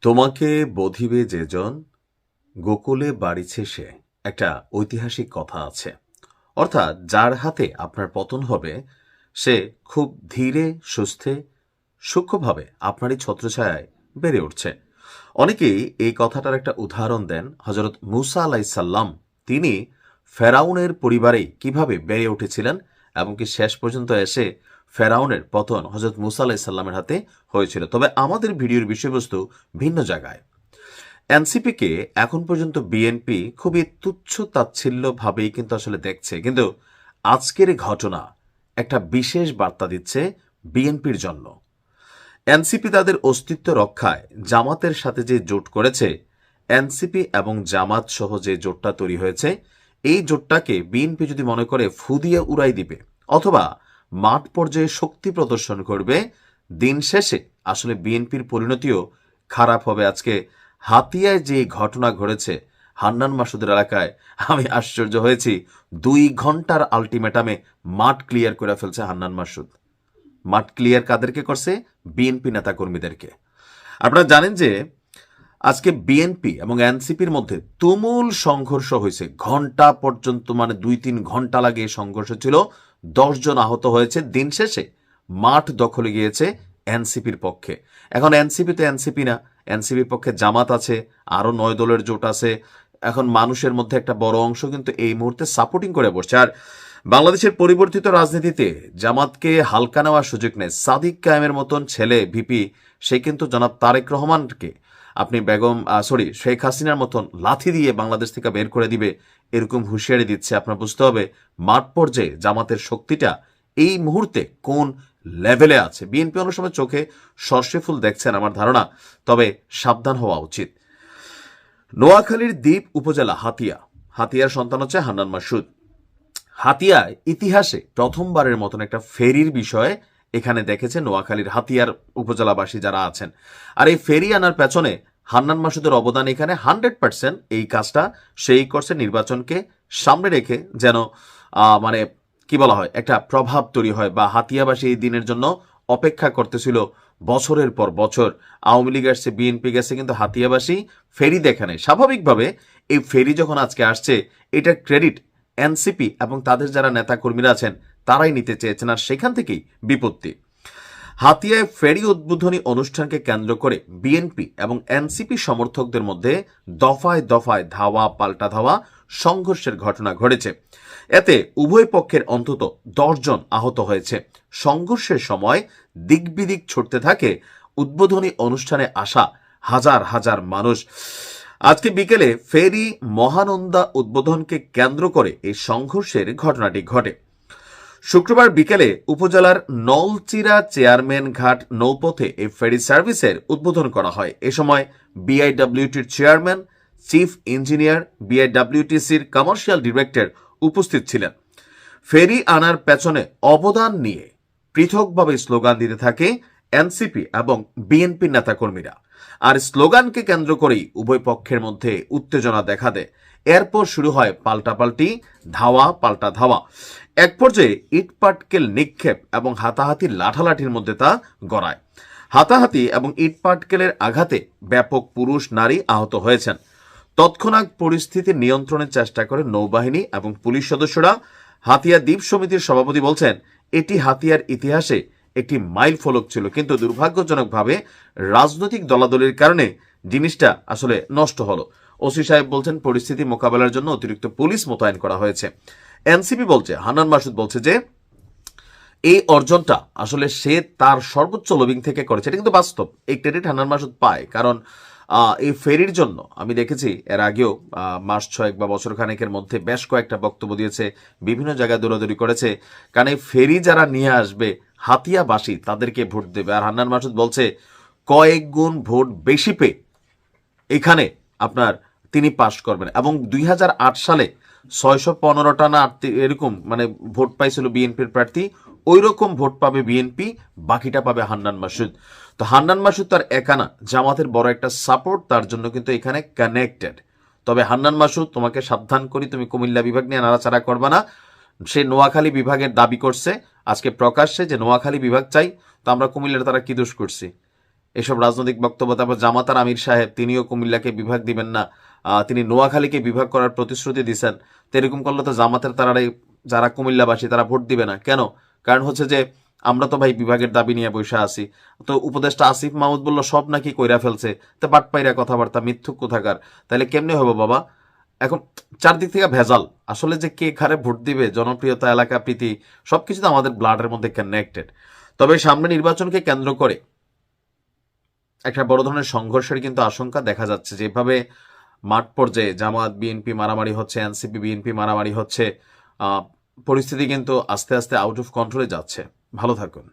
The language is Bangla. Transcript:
তোমাকে বধিবে যেজন গোকুলে বাড়িছে সে, একটা ঐতিহাসিক কথা আছে। অর্থাৎ যার হাতে আপনার পতন হবে সে খুব ধীরে সুস্থে সূক্ষ্মভাবে আপনারই ছত্রছায়ায় বেড়ে উঠছে। অনেকেই এই কথাটার একটা উদাহরণ দেন হজরত মুসা আলাইসাল্লাম। তিনি ফেরাউনের পরিবারেই কিভাবে বেড়ে উঠেছিলেন এবং কি শেষ পর্যন্ত এসে ফেরাউনের পতন হজরত মুসা আলাইসাল্লামের হাতে হয়েছিল। তবে আমাদের ভিডিওর বিষয়বস্তু ভিন্ন জায়গায়। এনসিপিকে এখন পর্যন্ত বিএনপি খুবই তুচ্ছ তাচ্ছিল্য ভাবেই কিন্তু আসলে দেখছে, কিন্তু আজকের ঘটনা একটা বিশেষ বার্তা দিচ্ছে বিএনপির জন্য। এনসিপি তাদের অস্তিত্ব রক্ষায় জামাতের সাথে যে জোট করেছে, এনসিপি এবং জামাত সহ যে জোটটা তৈরি হয়েছে, এই জোটটাকে বিএনপি যদি মনে করে ফু দিয়ে উড়াই দিবে অথবা মাঠ পর্যায়ে শক্তি প্রদর্শন করবে, দিন শেষে আসলে বিএনপির পরিণতিও খারাপ হবে। আজকে হাতিয়ায় যে ঘটনা ঘটেছে হান্নান মাসুদের এলাকায়, আমি আশ্চর্য হয়েছি। 2 ঘন্টার আলটিমেটামে মাঠ ক্লিয়ার করে ফেলছে হান্নান মাসুদ। মাঠ ক্লিয়ার কাদেরকে করছে? বিএনপি নেতাকর্মীদেরকে। আপনারা জানেন যে আজকে বিএনপি এবং এনসিপির মধ্যে তুমুল সংঘর্ষ হয়েছে, ঘন্টা পর্যন্ত, মানে 2-3 ঘন্টা লাগে সংঘর্ষ ছিল। 10 জন আহত হয়েছে। দিন শেষে মাঠ দখলে গিয়েছে এনসিপির পক্ষে। এখন এনসিপি তো এনসিপি না, এনসিপির পক্ষে জামাত আছে, আরো 9 দলের জোট আছে। এখন মানুষের মধ্যে একটা বড় অংশ কিন্তু এই মুহূর্তে সাপোর্টিং করে বসছে। আর বাংলাদেশের পরিবর্তিত রাজনীতিতে জামাতকে হালকা নেওয়ার সুযোগ নেই। সাদিক কায়েমের মতন ছেলে ভিপি, সে কিন্তু জনাব তারেক রহমানকে আপনি শেখ হাসিনার মতন লাথি দিয়ে বাংলাদেশ থেকে বের করে দিবে, এরকম হুঁশিয়ারি দিচ্ছে। আপনার বুঝতে হবে মাঠ পর্যায়ে জামাতের শক্তিটা এই মুহূর্তে কোন লেভেলে আছে। বিএনপি অনেক সময় চোখে সর্ষে ফুল দেখছেন আমার ধারণা, তবে সাবধান হওয়া উচিত। নোয়াখালীর দ্বীপ উপজেলা হাতিয়ার সন্তান হচ্ছে হান্নান মাসুদ। হাতিয়ায় ইতিহাসে প্রথমবারের মতন একটা ফেরির বিষয়ে এখানে দেখেছে নোয়াখালীর হাতিয়ার উপজেলাবাসী যারা আছেন। আর এই ফেরি আনার পেছনে হান্নান মাসুদের অবদান এখানে 100%। এই কাজটা সেই করছে নির্বাচনকে সামনে রেখে, যেন মানে কি বলা হয়, একটা প্রভাব তৈরি হয়, বা হাতিয়াবাসী এই দিনের জন্য অপেক্ষা করতেছিল বছরের পর বছর। আওয়ামী লীগ আসছে, বিএনপি গেছে, কিন্তু হাতিয়াবাসী ফেরি দেখে নেয়। স্বাভাবিকভাবে এই ফেরি যখন আজকে আসছে, এটার ক্রেডিট এনসিপি এবং তাদের যারা নেতাকর্মীরা আছেন তারাই নিতে চেয়েছেন, আর সেখান থেকেই বিপত্তি। হাতিয়ায় ফেরি উদ্বোধনী অনুষ্ঠানকে কেন্দ্র করে বিএনপি এবং এনসিপি সমর্থকদের মধ্যে দফায় দফায় ধাওয়া পাল্টা ধাওয়া সংঘর্ষের ঘটনা ঘটেছে। এতে উভয় পক্ষের অন্তত 10 জন আহত হয়েছে। সংঘর্ষের সময় দিকবিদিক ছুটতে থাকে উদ্বোধনী অনুষ্ঠানে আসা হাজার হাজার মানুষ। আজকে বিকেলে ফেরি মহানন্দা উদ্বোধনকে কেন্দ্র করে এই সংঘর্ষের ঘটনাটি ঘটে। শুক্রবার বিকেলে উপজেলার নলচিরা চেয়ারম্যান ঘাট নৌপথে এই ফেরি সার্ভিসের উদ্বোধন করা হয়। এ সময় বিআইডব্লিউটির চেয়ারম্যান, চিফ ইঞ্জিনিয়ার, বিআইডব্লিউটিসির কমার্শিয়াল ডিরেক্টর উপস্থিত ছিলেন। ফেরি আনার পেছনে অবদান নিয়ে পৃথকভাবে স্লোগান দিতে থাকে এনসিপি এবং বিএনপি নেতাকর্মীরা। আর স্লোগানকে কেন্দ্র করেই উভয় পক্ষের মধ্যে উত্তেজনা দেখা দেয়। এরপর শুরু হয় পাল্টাপাল্টি, ধাওয়া পাল্টা ধাওয়া। এক পর্যায়ে ইটপাটকেল নিক্ষেপ এবং হাতাহাতি লাঠালাঠির মধ্যে তা গড়ায়। হাতাহাতি এবং ইটপাটকেলের আঘাতে ব্যাপক পুরুষ নারী আহত হয়েছেন। তৎক্ষণাৎ পরিস্থিতি নিয়ন্ত্রণের চেষ্টা করে নৌবাহিনী এবং পুলিশ সদস্যরা। হাতিয়া দ্বীপ সমিতির সভাপতি বলছেন, এটি হাতিয়ার ইতিহাসে একটি মাইল ফলক ছিল, কিন্তু দুর্ভাগ্যজনকভাবে রাজনৈতিক দলাদলির কারণে জিনিসটা আসলে নষ্ট হলো। ওসি সাহেব বলছেন, পরিস্থিতি মোকাবেলার জন্য অতিরিক্ত পুলিশ মোতায়েন করা হয়েছে। এনসিপি বলছে, হান্নান মাসুদ বলছে যে এই অর্জনটা আসলে সে তার সর্বোচ্চ লবিং থেকে করেছে। এটা কিন্তু বাস্তব, এই ক্রেডিট হান্নান মাসুদ পায়। কারণ এই ফেরির জন্য আমি দেখেছি এর আগেও মাস 6 বা বছর খানেকের মধ্যে বেশ কয়েকটা বক্তব্য দিয়েছে, বিভিন্ন জায়গায় দৌড়াদৌড়ি করেছে। কারণ এই ফেরি যারা নিয়ে আসবে হাতিয়াবাসী তাদেরকে ভোট দেবে। আর হান্নান মাসুদ বলছে কয়েক গুণ ভোট বেশি পেয়ে এখানে আপনার তিনি পাশ করবেন। এবং 2008 সালে 615টা না এরকম মানে ভোট পাইছিল বিএনপির প্রার্থী, ওই রকম ভোট পাবে বিএনপি, বাকিটা পাবে হান্নান মাসুদ। তো হান্নান মাসুদ তার একা না, জামাতের বড় একটা সাপোর্ট তার জন্য কিন্তু এখানে কানেক্টেড। তবে হান্নান মাসুদ, তোমাকে সাবধান করি, তুমি কুমিল্লা বিভাগ নিয়ে নাড়াচাড়া করবা না। সে নোয়াখালী বিভাগের দাবি করছে আজকে প্রকাশ্যে যে নোয়াখালী বিভাগ চাই। তো আমরা কুমিল্লার তারা কি দোষ করছি? এসব রাজনৈতিক বক্তব্য। তারপর জামাতার আমির সাহেব তিনিও কুমিল্লাকে বিভাগ দিবেন না, তিনি নোয়াখালীকে বিভাগ করার প্রতিশ্রুতি দিচ্ছেন। তো এরকম করলে তো জামাতের তারাই যারা কুমিল্লাবাসী তারা ভোট দিবে না কেন? কারণ হচ্ছে যে আমরা তো ভাই বিভাগের দাবি নিয়ে বসে আছি। তো উপদেষ্টা আসিফ মাহমুদ বলল সব নাকি কইরা ফেলছে, তো বাটপাইরা কথাবার্তা, মিথ্যুক কোথাকার। তাহলে কেমনে হবে বাবা? এখন চারদিক থেকে ভেজাল। আসলে যে কে কারে ভোট দিবে, জনপ্রিয়তা, এলাকা প্রীতি, সবকিছু তো আমাদের ব্লাডের মধ্যে কানেক্টেড। তবে সামনে নির্বাচনকে কেন্দ্র করে একটা বড় ধরনের সংঘর্ষের কিন্তু আশঙ্কা দেখা যাচ্ছে। যেভাবে মাঠ পর্যায়ে জামাত বিএনপি মারামারি হচ্ছে, এনসিপি বিএনপি মারামারি হচ্ছে, পরিস্থিতি কিন্তু আস্তে আস্তে আউট অফ কন্ট্রোলে যাচ্ছে। ভালো থাকুন।